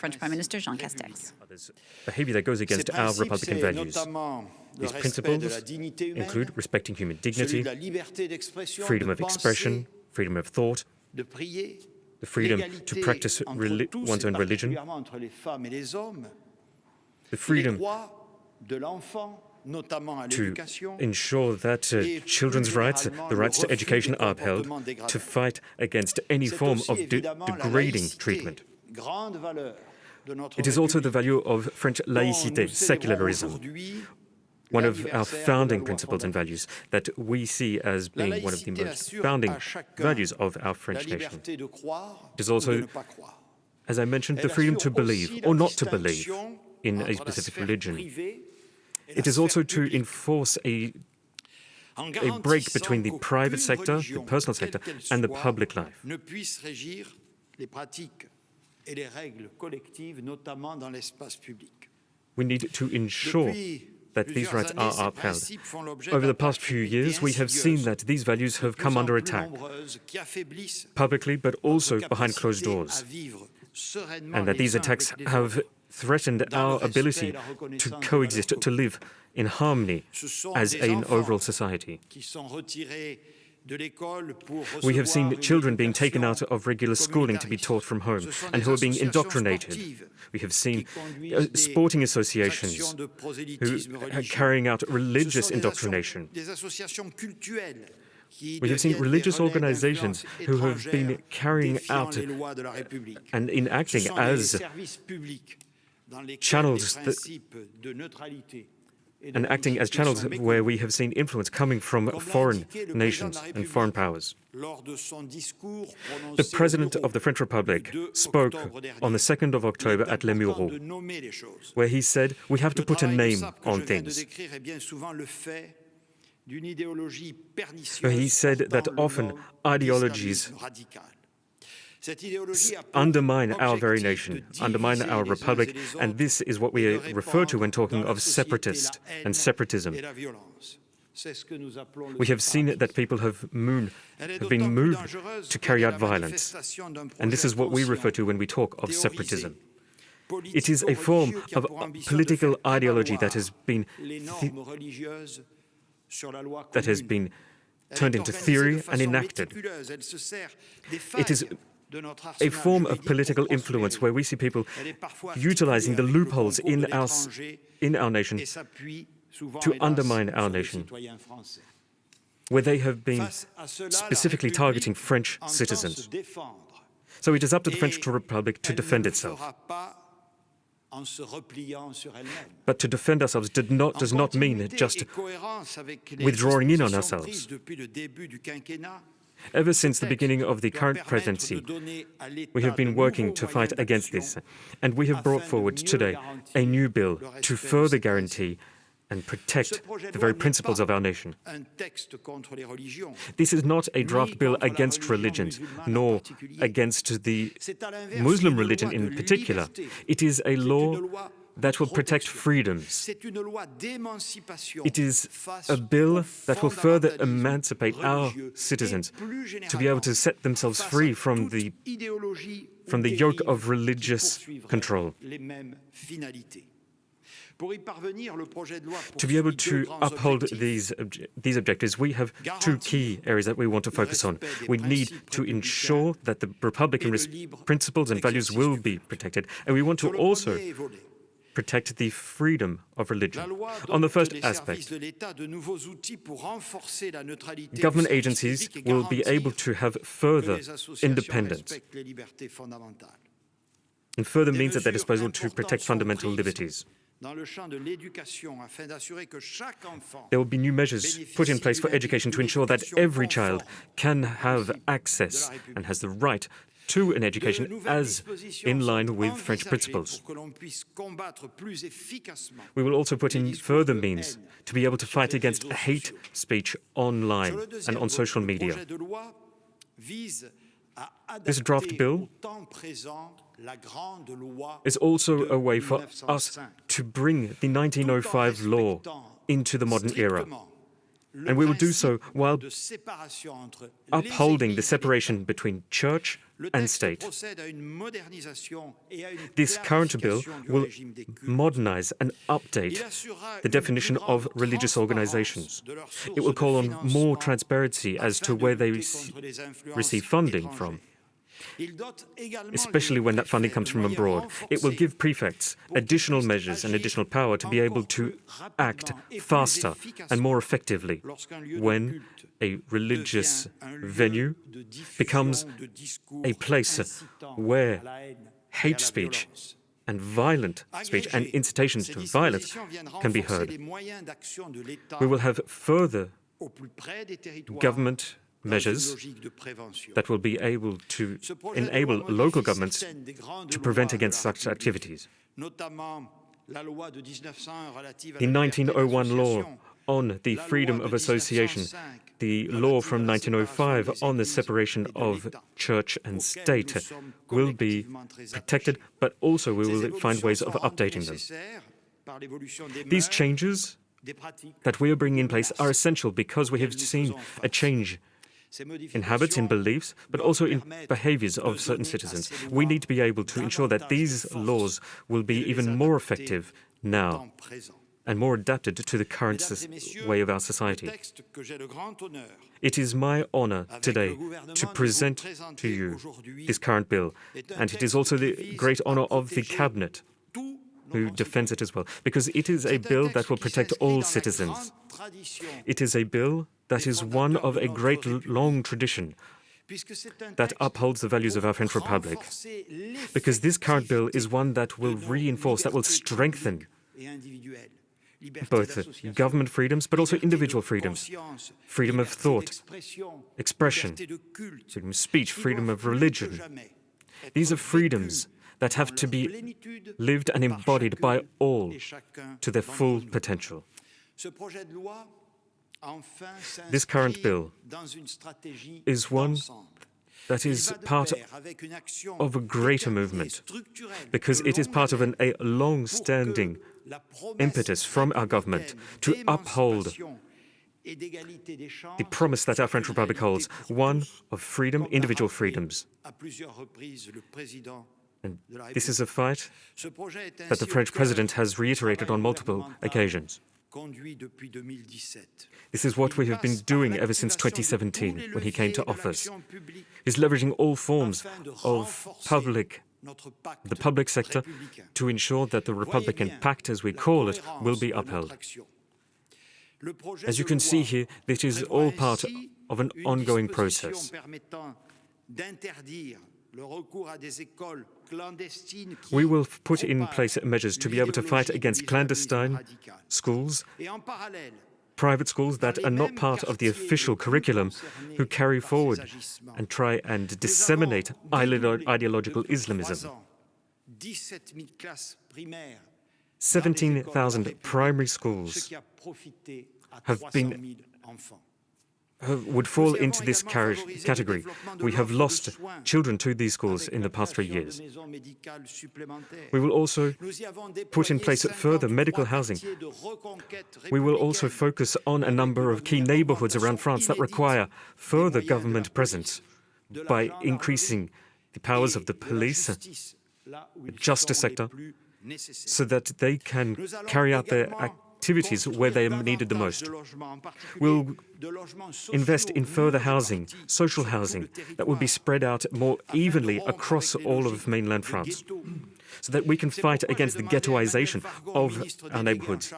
French Prime Minister Jean Castex. Behavior that goes against our Republican values. These principles include respecting human dignity, freedom of expression, freedom of thought, the freedom to practice one's own religion, the freedom to ensure that children's rights, the rights to education, are upheld, to fight against any form of degrading treatment. It is also the value of French laïcité, secularism, one of our founding principles and values that we see as being one of the most founding values of our French nation. It is also, as I mentioned, the freedom to believe or not to believe in a specific religion. It is also to enforce a break between the private sector, the personal sector, and the public life. We need to ensure that these rights are upheld. Over the past few years, we have seen that these values have come under attack, publicly but also behind closed doors, and that these attacks have threatened our ability to coexist, to live in harmony as an overall society. We have seen children being taken out of regular schooling to be taught from home and who are being indoctrinated. We have seen sporting associations who are carrying out religious indoctrination. We have seen religious organizations who have been carrying out and enacting as channels and acting as channels where we have seen influence coming from foreign nations and foreign powers. The President of the French Republic spoke on the 2nd of October at Les Mureaux, where he said, we have to put a name on things. He said that often ideologies undermine our very nation, undermine our republic, and this is what we refer to when talking of separatist and separatism. We have seen that people have been moved to carry out violence, and this is what we refer to when we talk of separatism. It is a form of political ideology that has been turned into theory and enacted. It is a form of political influence where we see people utilizing the loopholes in our nation to undermine our nation, where they have been specifically targeting French citizens. So it is up to the French Republic to defend itself. But to defend ourselves does not mean just withdrawing in on ourselves. Ever since the beginning of the current presidency, we have been working to fight against this, and we have brought forward today a new bill to further guarantee and protect the very principles of our nation. This is not a draft bill against religions, nor against the Muslim religion in particular. It is a law that will protect freedoms. It is a bill that will further emancipate our citizens to be able to set themselves free from the yoke of religious control. To be able to uphold these objectives, we have two key areas that we want to focus on. We need to ensure that the Republican principles and values will be protected, and we want to also protect the freedom of religion. On the first aspect, government agencies will be able to have further independence and further means at their disposal to protect fundamental liberties. There will be new measures put in place for education to ensure that every child can have access and has the right to an education as in line with French principles. We will also put in further means to be able to fight against hate speech online and on social media. This draft bill is also a way for us to bring the 1905 law into the modern era. And we will do so while upholding the separation between church and state. This current bill will modernize and update the definition of religious organizations. It will call on more transparency as to where they receive funding from, especially when that funding comes from abroad. It will give prefects additional measures and additional power to be able to act faster and more effectively when a religious venue becomes a place where hate speech and violent speech and incitations to violence can be heard. We will have further government measures that will be able to enable local governments to prevent against such activities. The 1901 law on the freedom of association, the law from 1905 on the separation of church and state will be protected, but also we will find ways of updating them. These changes that we are bringing in place are essential because we have seen a change in habits, in beliefs, but also in behaviors of certain citizens. We need to be able to ensure that these laws will be even more effective now and more adapted to the current way of our society. It is my honor today to present to you this current bill, and it is also the great honor of the Cabinet who defends it as well, because it is a bill that will protect all citizens. It is a bill that is one of a great long tradition that upholds the values of our French Republic, because this current bill is one that will reinforce, that will strengthen both government freedoms, but also individual freedoms, freedom of thought, expression, freedom of speech, freedom of religion. These are freedoms that have to be lived and embodied by all to their full potential. This current bill is one that is part of a greater movement, because it is part of a long-standing impetus from our government to uphold the promise that our French Republic holds, one of freedom, individual freedoms. And this is a fight that the French President has reiterated on multiple occasions. This is what we have been doing ever since 2017, when he came to office. He's leveraging all forms of the public sector to ensure that the Republican Pact, as we call it, will be upheld. As you can see here, this is all part of an ongoing process. We will put in place measures to be able to fight against clandestine schools, private schools that are not part of the official curriculum, who carry forward and try and disseminate ideological Islamism. 17,000 primary schools would fall into this category. We have lost children to these schools in the past 3 years. We will also put in place further medical housing. We will also focus on a number of key neighborhoods around France that require further government presence by increasing the powers of the police, the justice sector, so that they can carry out their activities where they are needed the most. We'll invest in further housing, social housing, that will be spread out more evenly across all of mainland France, so that we can fight against the ghettoization of our neighborhoods.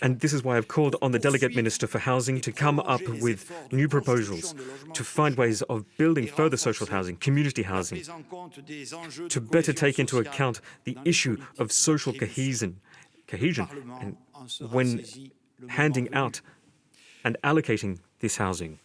And this is why I've called on the Delegate Minister for Housing to come up with new proposals to find ways of building further social housing, community housing, to better take into account the issue of social cohesion and when handing out and allocating this housing.